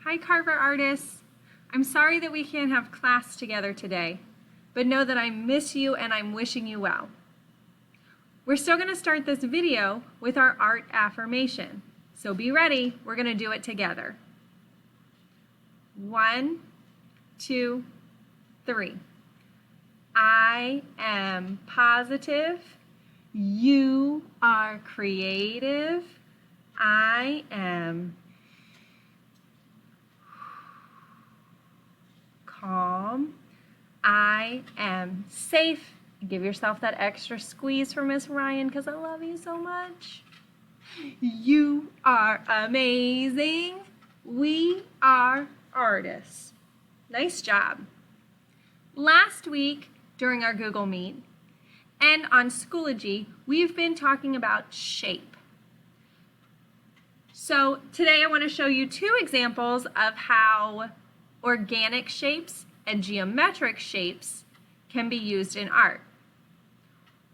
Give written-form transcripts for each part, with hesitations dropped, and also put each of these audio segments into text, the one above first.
Hi Carver artists. I'm sorry that we can't have class together today, but know that I miss you and I'm wishing you well. We're still going to start this video with our art affirmation, so be ready, we're going to do it together. 1, 2, 3. I am positive. You are creative. I am calm. I am safe. Give yourself that extra squeeze for Miss Ryan because I love you so much. You are amazing. We are artists. Nice job. Last week during our Google Meet and on Schoology, we've been talking about shape. So today I want to show you 2 examples of how organic shapes and geometric shapes can be used in art.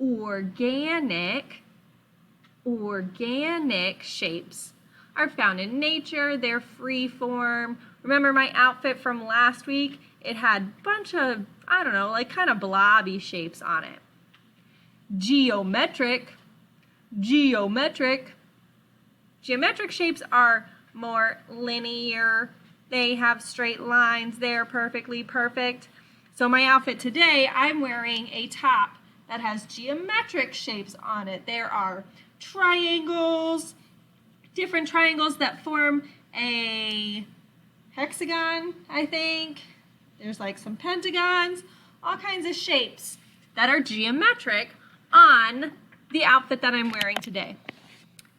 Organic shapes are found in nature. They're free form. Remember my outfit from last week? It had a bunch of, I don't know, like kind of blobby shapes on it. Geometric shapes are more linear. They have straight lines. They're perfectly perfect. So my outfit today, I'm wearing a top that has geometric shapes on it. There are triangles, different triangles that form a hexagon, I think. There's like some pentagons, all kinds of shapes that are geometric on the outfit that I'm wearing today.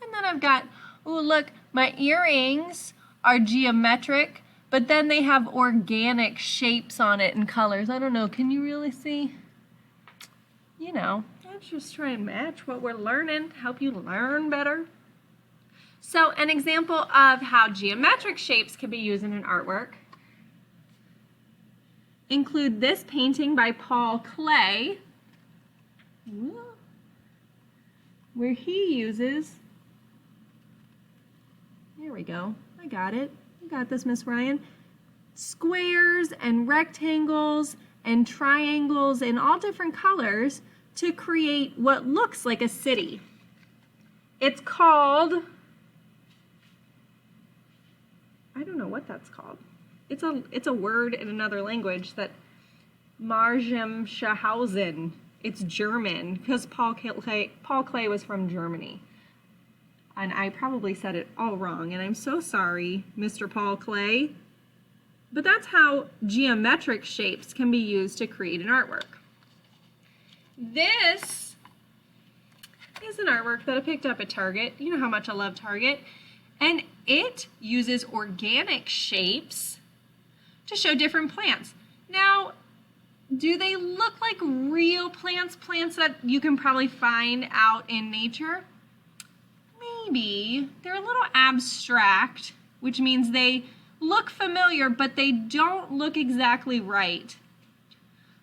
And then I've got, oh look, my earrings are geometric, but then they have organic shapes on it and colors. I don't know, can you really see? You know, let's just try and match what we're learning to help you learn better. So an example of how geometric shapes can be used in an artwork include this painting by Paul Klee, where he uses, here we go, I got it. You got this, Miss Ryan. Squares and rectangles and triangles in all different colors to create what looks like a city. It's called, I don't know what that's called. It's a word in another language that Marschallhausen. It's German because Paul Klee was from Germany. And I probably said it all wrong, and I'm so sorry, Mr. Paul Klee. But that's how geometric shapes can be used to create an artwork. This is an artwork that I picked up at Target. You know how much I love Target. And it uses organic shapes to show different plants. Now, do they look like real plants that you can probably find out in nature? Maybe. They're a little abstract, which means they look familiar, but they don't look exactly right.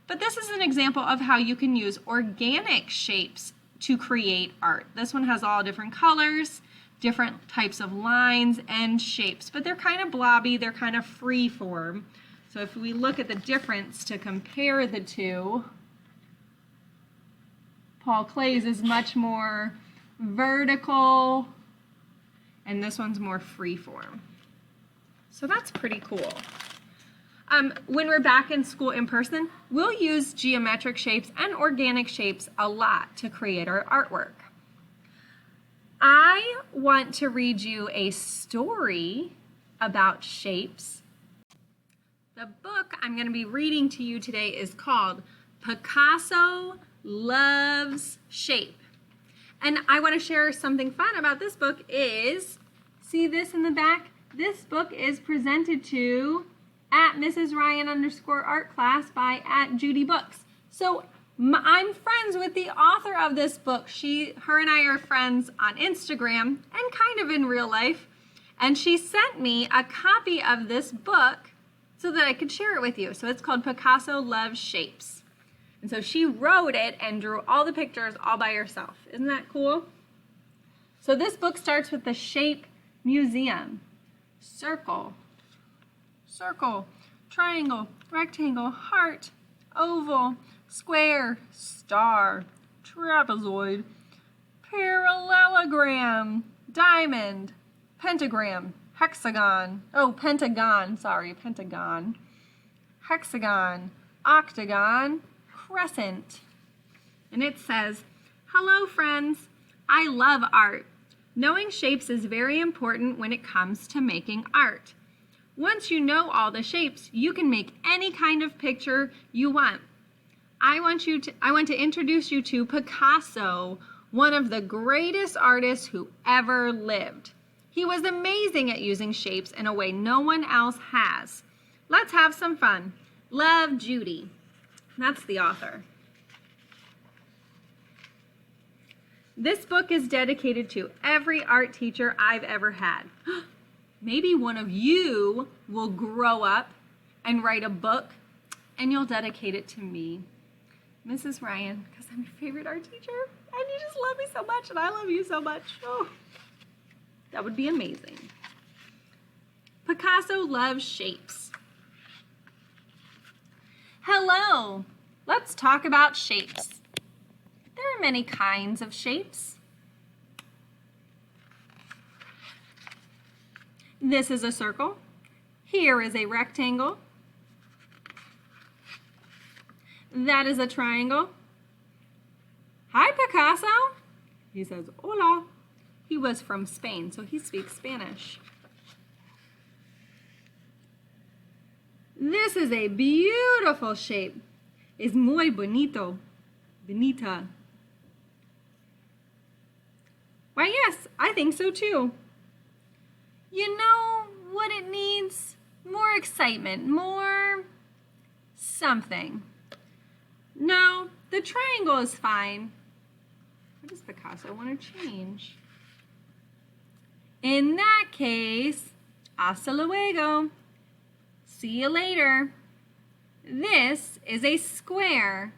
But this is an example of how you can use organic shapes to create art. This one has all different colors, different types of lines and shapes, but they're kind of blobby, they're kind of free form. So if we look at the difference to compare the two, Paul Klee's is much more vertical, and this one's more free form. So that's pretty cool. When we're back in school in person, we'll use geometric shapes and organic shapes a lot to create our artwork. I want to read you a story about shapes. The book I'm going to be reading to you today is called Picasso Loves Shape. And I want to share something fun about this book is, see this in the back? This book is presented to at Mrs. Ryan _art class by at Judy Books. So I'm friends with the author of this book. Her and I are friends on Instagram and kind of in real life. And she sent me a copy of this book so that I could share it with you. So it's called Picasso Loves Shapes. And so she wrote it and drew all the pictures all by herself. Isn't that cool? So this book starts with the Shape Museum. Circle, circle, triangle, rectangle, heart, oval, square, star, trapezoid, parallelogram, diamond, pentagram, hexagon, pentagon, hexagon, octagon, crescent. And it says, "Hello friends, I love art. Knowing shapes is very important when it comes to making art. Once you know all the shapes, you can make any kind of picture you want. I want to introduce you to Picasso, one of the greatest artists who ever lived. He was amazing at using shapes in a way no one else has. Let's have some fun. Love, Judy." That's the author. This book is dedicated to every art teacher I've ever had. Maybe one of you will grow up and write a book and you'll dedicate it to me, Mrs. Ryan, because I'm your favorite art teacher and you just love me so much and I love you so much. Oh, that would be amazing. Picasso loves shapes. Hello, let's talk about shapes. There are many kinds of shapes. This is a circle. Here is a rectangle. That is a triangle. Hi, Picasso. He says, hola. He was from Spain, so he speaks Spanish. This is a beautiful shape. Es muy bonito. Bonita. Why, yes, I think so too. You know what it needs? More excitement, more something. No, the triangle is fine. What does Picasso want to change? In that case, hasta luego. See you later. This is a square.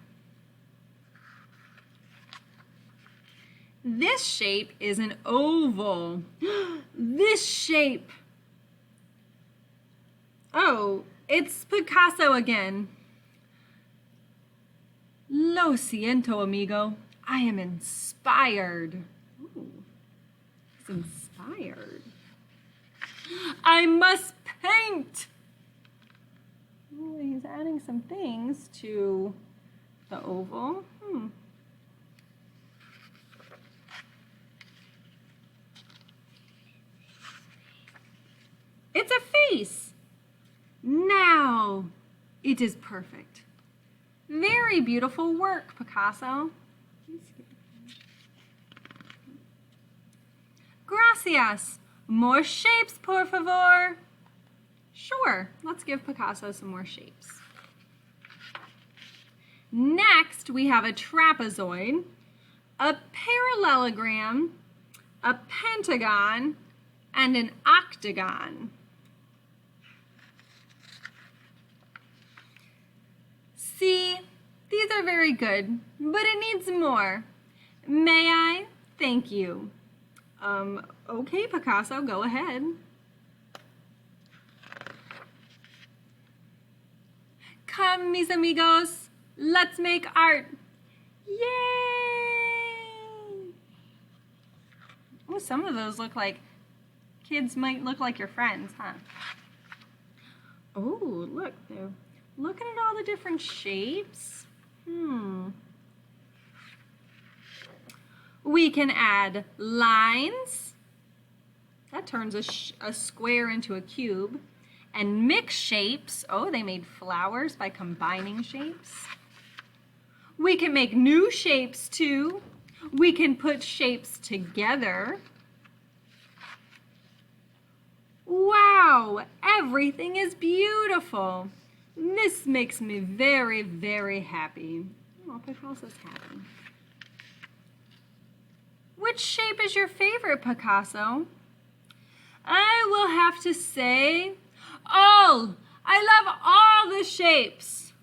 This shape is an oval. This shape. Oh, it's Picasso again. Lo siento, amigo. I am inspired. Ooh, he's inspired. I must paint. Oh, he's adding some things to the oval. It's a face. Now, it is perfect. Very beautiful work, Picasso. Gracias. More shapes, por favor. Sure, let's give Picasso some more shapes. Next, we have a trapezoid, a parallelogram, a pentagon, and an octagon. See, these are very good, but it needs more. May I? Thank you. Okay, Picasso, go ahead. Come, mis amigos, let's make art. Yay! Oh, some of those look like kids might look like your friends, huh? Oh, look, they're looking at all the different shapes. We can add lines. That turns a square into a cube. And mix shapes. Oh, they made flowers by combining shapes. We can make new shapes too. We can put shapes together. Wow, everything is beautiful. This makes me very, very happy. Oh, Picasso's happy. Which shape is your favorite, Picasso? I will have to say all. I love all the shapes.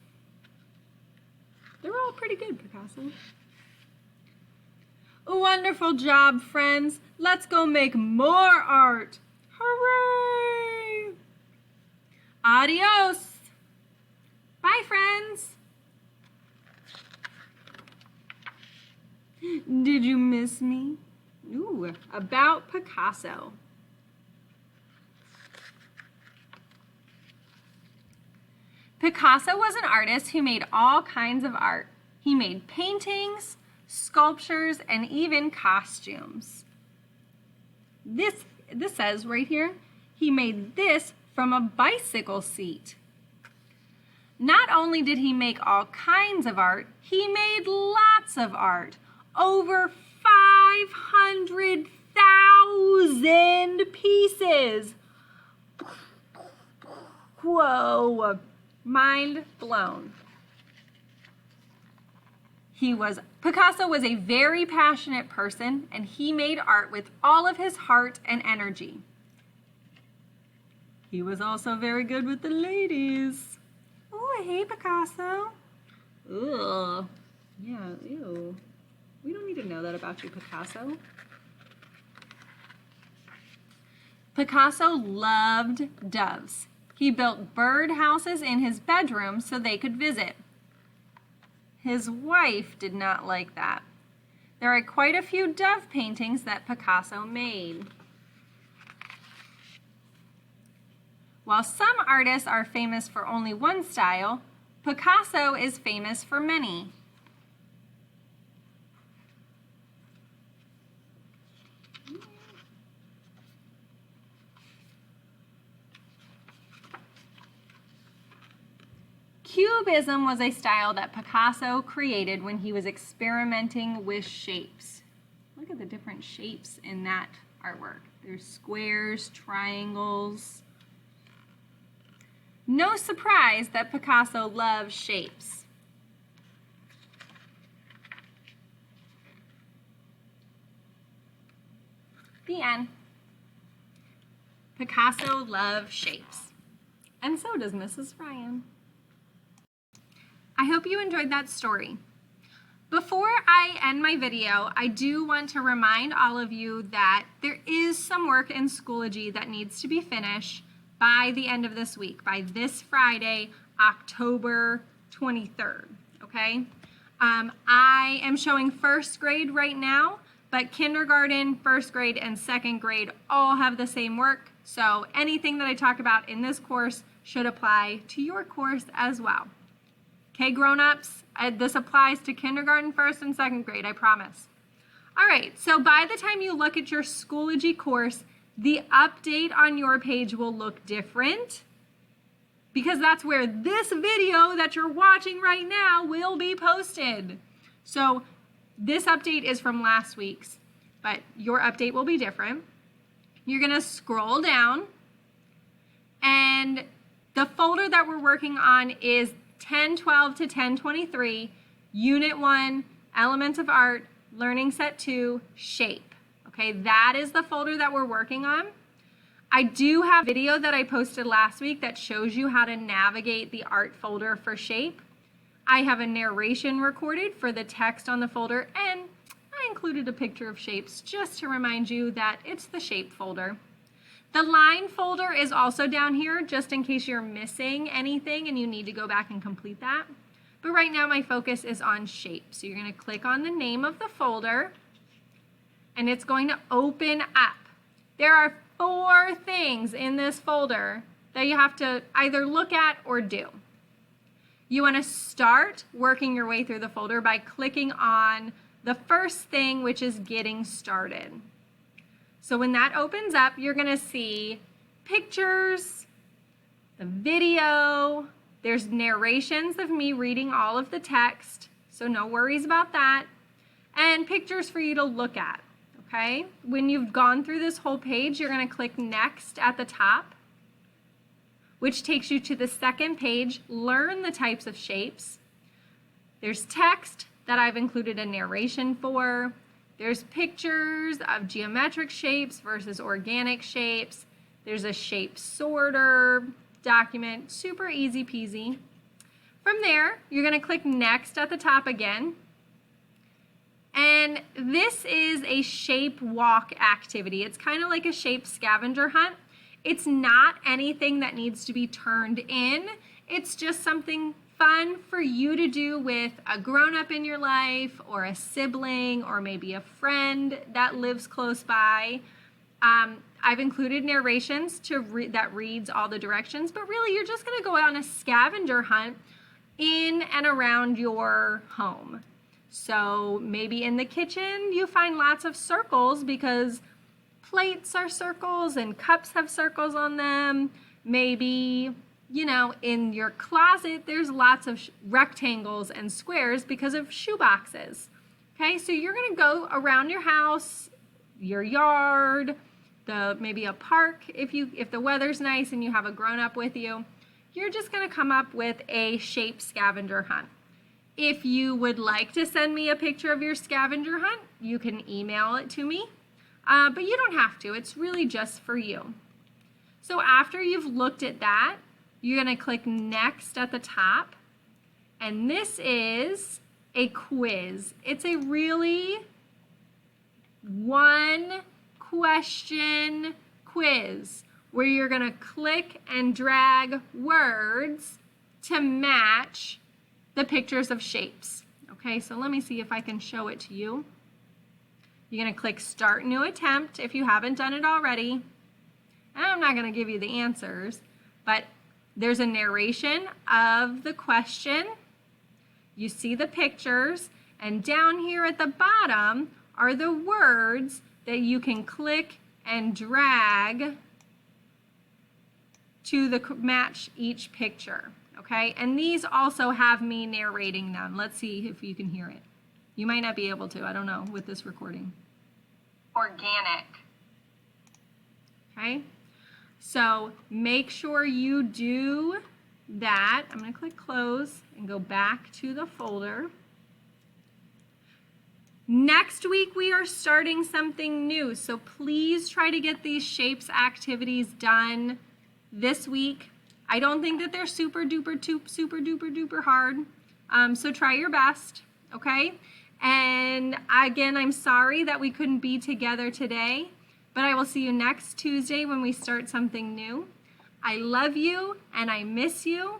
They're all pretty good, Picasso. Wonderful job, friends. Let's go make more art. Hooray! Adios. Bye, friends. Did you miss me? Ooh, about Picasso. Picasso was an artist who made all kinds of art. He made paintings, sculptures, and even costumes. This says right here, he made this from a bicycle seat. Not only did he make all kinds of art, he made lots of art. Over 500,000 pieces. Whoa, mind blown. Picasso was a very passionate person, and he made art with all of his heart and energy. He was also very good with the ladies. Oh, hey, Picasso. Ugh. Yeah, ew. We don't need to know that about you, Picasso. Picasso loved doves. He built bird houses in his bedroom so they could visit. His wife did not like that. There are quite a few dove paintings that Picasso made. While some artists are famous for only one style, Picasso is famous for many. Cubism was a style that Picasso created when he was experimenting with shapes. Look at the different shapes in that artwork. There's squares, triangles. No surprise that Picasso loves shapes. The end. Picasso loves shapes. And so does Mrs. Ryan. I hope you enjoyed that story. Before I end my video, I do want to remind all of you that there is some work in Schoology that needs to be finished by the end of this week, by this Friday, October 23rd, okay? I am showing first grade right now, but kindergarten, first grade, and second grade all have the same work, so anything that I talk about in this course should apply to your course as well. Okay, grown-ups, this applies to kindergarten, first, and second grade, I promise. All right, so by the time you look at your Schoology course, the update on your page will look different because that's where this video that you're watching right now will be posted. So this update is from last week's, but your update will be different. You're gonna scroll down, and the folder that we're working on is 1012 to 1023, Unit 1, Elements of Art, Learning Set 2, Shape. Okay, that is the folder that we're working on. I do have a video that I posted last week that shows you how to navigate the art folder for Shape. I have a narration recorded for the text on the folder, and I included a picture of shapes just to remind you that it's the Shape folder. The line folder is also down here just in case you're missing anything and you need to go back and complete that. But right now my focus is on shape. So you're going to click on the name of the folder and it's going to open up. There are 4 things in this folder that you have to either look at or do. You want to start working your way through the folder by clicking on the first thing, which is Getting Started. So when that opens up, you're going to see pictures, the video, there's narrations of me reading all of the text, so no worries about that, and pictures for you to look at, okay? When you've gone through this whole page, you're going to click Next at the top, which takes you to the second page, Learn the Types of Shapes. There's text that I've included a narration for. There's pictures of geometric shapes versus organic shapes. There's a shape sorter document, super easy peasy. From there, you're going to click Next at the top again. And this is a shape walk activity. It's kind of like a shape scavenger hunt. It's not anything that needs to be turned in. It's just something fun for you to do with a grown-up in your life or a sibling or maybe a friend that lives close by. I've included narrations that reads all the directions, but really you're just going to go on a scavenger hunt in and around your home. So maybe in the kitchen you find lots of circles because plates are circles and cups have circles on them. Maybe, you know, in your closet there's lots of rectangles and squares because of shoe boxes. Okay, so you're going to go around your house, your yard, maybe a park if the weather's nice and you have a grown-up with you. You're just going to come up with a shape scavenger hunt. If you would like to send me a picture of your scavenger hunt, you can email it to me, but you don't have to. It's really just for you. So after you've looked at that, you're going to click Next at the top, and this is a quiz. It's a really one question quiz where you're going to click and drag words to match the pictures of shapes. Okay, so let me see if I can show it to you. You're going to click Start New Attempt if you haven't done it already. And I'm not going to give you the answers, but there's a narration of the question. You see the pictures, and down here at the bottom are the words that you can click and drag to match each picture. Okay, and these also have me narrating them. Let's see if you can hear it. You might not be able to, I don't know, with this recording. Organic. Okay, so make sure you do that. I'm going to click Close and go back to the folder. Next week we are starting something new, so please try to get these shapes activities done this week. I don't think that they're super duper hard, so try your best, okay? And again, I'm sorry that we couldn't be together today, but I will see you next Tuesday when we start something new. I love you and I miss you,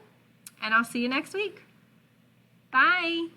and I'll see you next week. Bye.